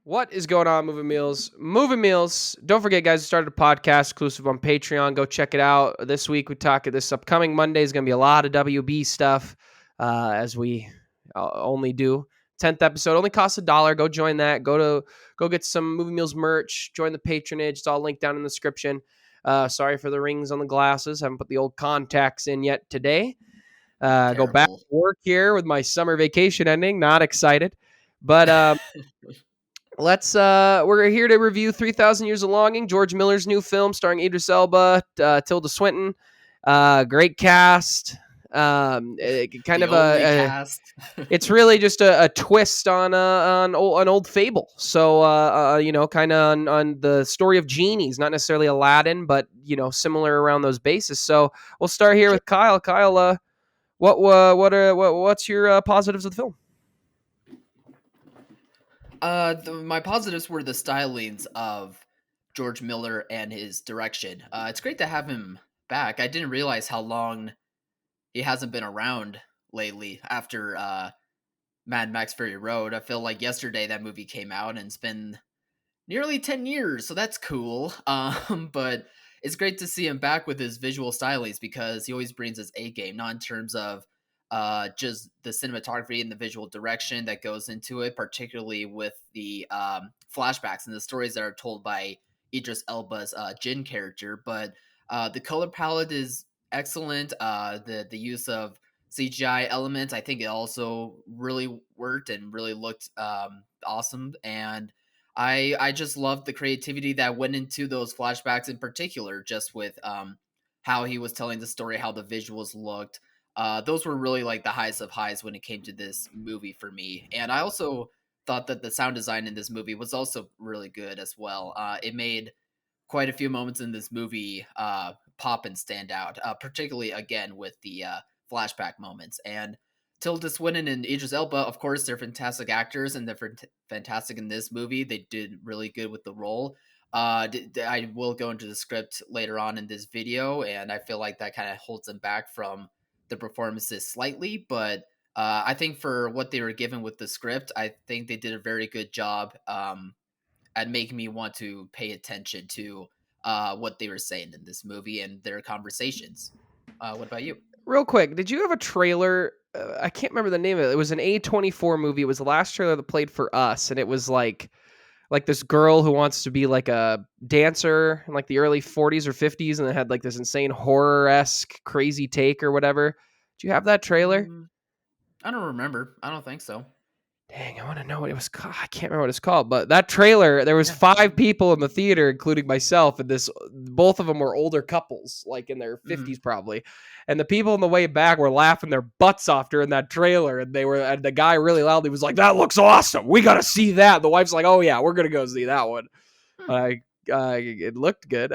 What is going on, Movie Meals? Movie Meals. Don't forget, guys, we started a podcast exclusive on Patreon. Go check it out. This week, this upcoming Monday is going to be a lot of WB stuff, as we only do. 10th episode only costs $1. Go join that. Go get some Movie Meals merch. Join the patronage. It's all linked down in the description. Sorry for the rings on the glasses. Haven't put the old contacts in yet today. Go back to work here with my summer vacation ending. Not excited, but we're here to review 3,000 Years of Longing, George Miller's new film starring Idris Elba, Tilda Swinton. Great cast. Kind of cast. It's really just a twist on an old fable. So kind of on the story of genies, not necessarily Aladdin, but similar around those bases. So we'll start here with Kyle. Kyle, what's your positives of the film? My positives were the stylings of George Miller and his direction. It's great to have him back. I didn't realize how long he hasn't been around lately after Mad Max Fury Road. I feel like yesterday that movie came out and it's been nearly 10 years, so that's cool. But it's great to see him back with his visual stylings because he always brings his A game, not in terms of just the cinematography and the visual direction that goes into it, particularly with the flashbacks and the stories that are told by Idris Elba's Jin character. But the color palette is excellent. The use of CGI elements, I think it also really worked and really looked awesome. And I just loved the creativity that went into those flashbacks in particular, just with how he was telling the story, how the visuals looked. Those were really like the highest of highs when it came to this movie for me. And I also thought that the sound design in this movie was also really good as well. It made quite a few moments in this movie pop and stand out, particularly again with the flashback moments. And Tilda Swinton and Idris Elba, of course, they're fantastic actors and they're fantastic in this movie. They did really good with the role. I will go into the script later on in this video, and I feel like that kind of holds them back from the performances slightly, but I think for what they were given with the script, I think they did a very good job at making me want to pay attention to what they were saying in this movie and their conversations. What about you? Real quick, did you have a trailer? I can't remember the name of it. It was an A24 movie. It was the last trailer that played for us, and it was like this girl who wants to be like a dancer in like the early 40s or 50s, and it had like this insane horror-esque crazy take or whatever. Do you have that trailer? I don't remember. I don't think so. Dang, I want to know what it was called. I can't remember what it's called, but that trailer, there was 5 people in the theater, including myself, and both of them were older couples, like in their 50s probably. And the people on the way back were laughing their butts off during that trailer, and the guy really loudly was like, "That looks awesome. We got to see that." The wife's like, "Oh yeah, we're going to go see that one." It looked good.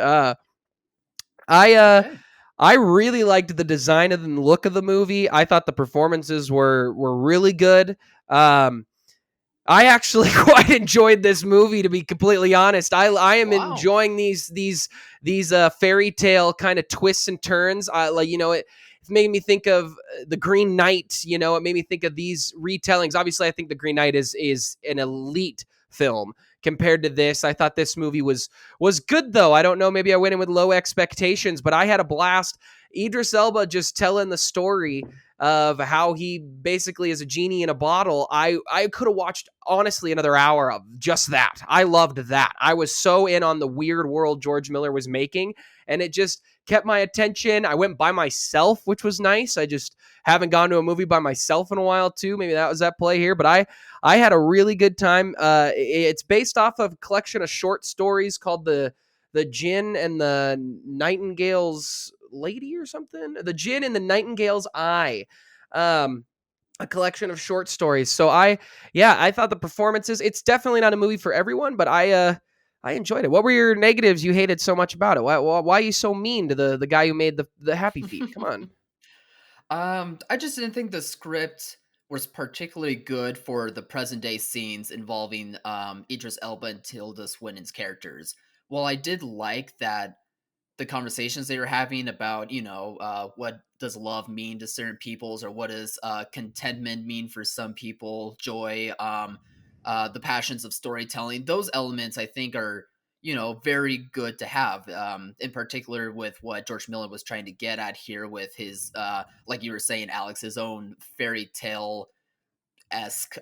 I really liked the design and the look of the movie. I thought the performances were really good. I actually quite enjoyed this movie, to be completely honest. I am enjoying these fairy tale kind of twists and turns. It made me think of the Green Knight. It made me think of these retellings. Obviously, I think the Green Knight is an elite film compared to this. I thought this movie was good, though. I don't know, maybe I went in with low expectations, but I had a blast. Idris Elba just telling the story of how he basically is a genie in a bottle. I could have watched, honestly, another hour of just that. I loved that. I was so in on the weird world George Miller was making, and it just kept my attention. I went by myself, which was nice. I just haven't gone to a movie by myself in a while, too. Maybe that was at play here, but I had a really good time. It's based off of a collection of short stories called the Djinn and the Nightingale's Lady or something. The Djinn and the Nightingale's Eye. A collection of short stories. So I thought the performances, it's definitely not a movie for everyone, but I enjoyed it. What were your negatives you hated so much about it? Why are you so mean to the guy who made the Happy Feet? Come on. I just didn't think the script was particularly good for the present day scenes involving Idris Elba and Tilda Swinton's characters. While I did like that the conversations they were having about, what does love mean to certain peoples, or what does contentment mean for some people, joy. the passions of storytelling. Those elements, I think, are very good to have. In particular, with what George Miller was trying to get at here with his, like you were saying, Alex, his own fairy tale esque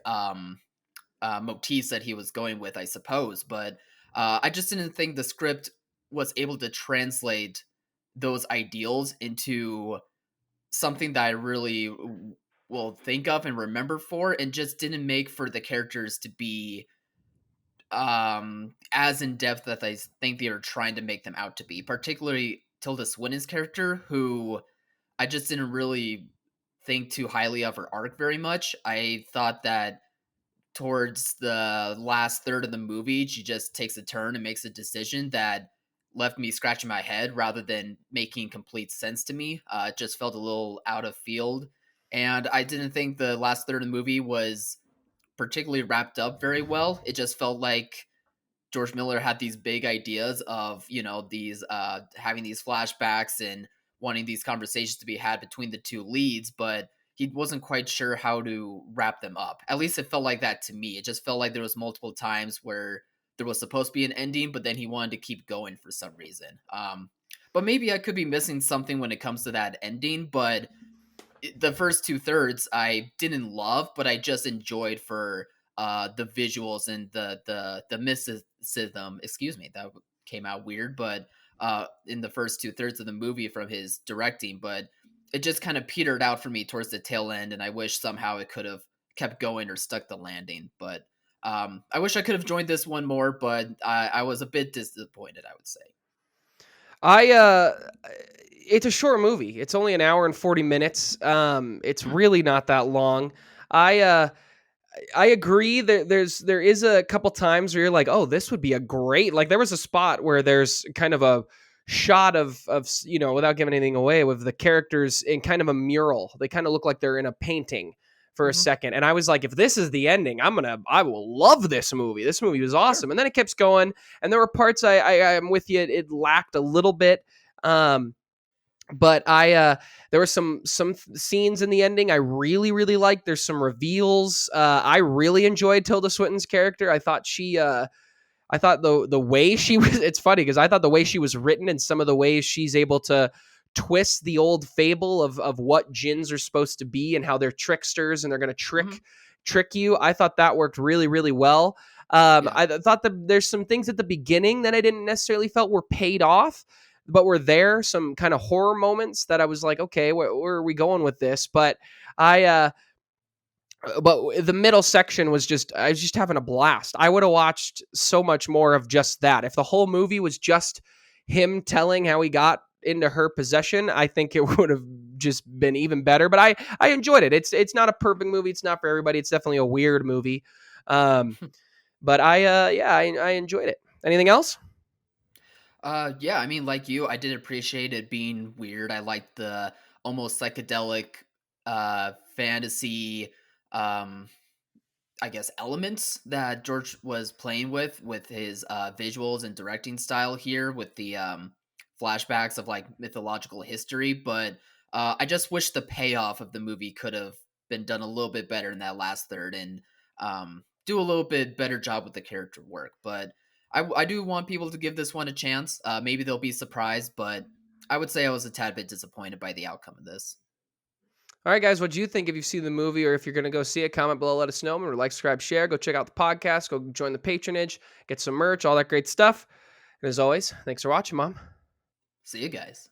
motifs that he was going with, I suppose. But I just didn't think the script was able to translate those ideals into something that I really will think of and remember for, and just didn't make for the characters to be as in depth that I think they are trying to make them out to be. Particularly Tilda Swinton's character, who I just didn't really think too highly of her arc very much. I thought that towards the last third of the movie, she just takes a turn and makes a decision that left me scratching my head rather than making complete sense to me. It just felt a little out of field. And I didn't think the last third of the movie was particularly wrapped up very well. It just felt like George Miller had these big ideas of, these having these flashbacks and wanting these conversations to be had between the two leads, but he wasn't quite sure how to wrap them up. At least it felt like that to me. It just felt like there was multiple times where there was supposed to be an ending, but then he wanted to keep going for some reason. But maybe I could be missing something when it comes to that ending, but the first two thirds I didn't love, but I just enjoyed for the visuals and the mysticism. Excuse me, that came out weird, but in the first two thirds of the movie from his directing, but it just kind of petered out for me towards the tail end, and I wish somehow it could have kept going or stuck the landing. But I wish I could have joined this one more, but I was a bit disappointed, I would say. I it's a short movie. It's only an hour and 40 minutes. It's Mhm. really not that long. I agree that there is a couple times where you're like, oh, this would be a great, like there was a spot where there's kind of a shot of without giving anything away, with the characters in kind of a mural. They kind of look like they're in a painting for a Mhm. second, and I was like, if this is the ending, I will love this movie. This movie was Sure. awesome, and then it keeps going, and there were parts I'm with you. It lacked a little bit. But there were some scenes in the ending I really really liked. There's some reveals. I really enjoyed Tilda Swinton's character. I thought the way she was, it's funny because I thought the way she was written and some of the ways she's able to twist the old fable of what jinns are supposed to be and how they're tricksters and they're going to Mhm. trick you. I thought that worked really really well. Yeah. I thought that there's some things at the beginning that I didn't necessarily felt were paid off, but were there some kind of horror moments that I was like, okay, where are we going with this? I but the middle section was just, I was just having a blast. I would have watched so much more of just that. If the whole movie was just him telling how he got into her possession, I think it would have just been even better. But I enjoyed it. It's not a perfect movie. It's not for everybody. It's definitely a weird movie. Um, but I enjoyed it. Anything else? Yeah, I mean, like you, I did appreciate it being weird. I liked the almost psychedelic fantasy um I guess elements that George was playing with his visuals and directing style here with the flashbacks of like mythological history, but I just wish the payoff of the movie could have been done a little bit better in that last third and do a little bit better job with the character work. But I do want people to give this one a chance. Maybe they'll be surprised, but I would say I was a tad bit disappointed by the outcome of this. All right, guys, what do you think? If you've seen the movie or if you're going to go see it, comment below, let us know. Remember, like, subscribe, share. Go check out the podcast. Go join the patronage, get some merch, all that great stuff. And as always, thanks for watching, Mom. See you guys.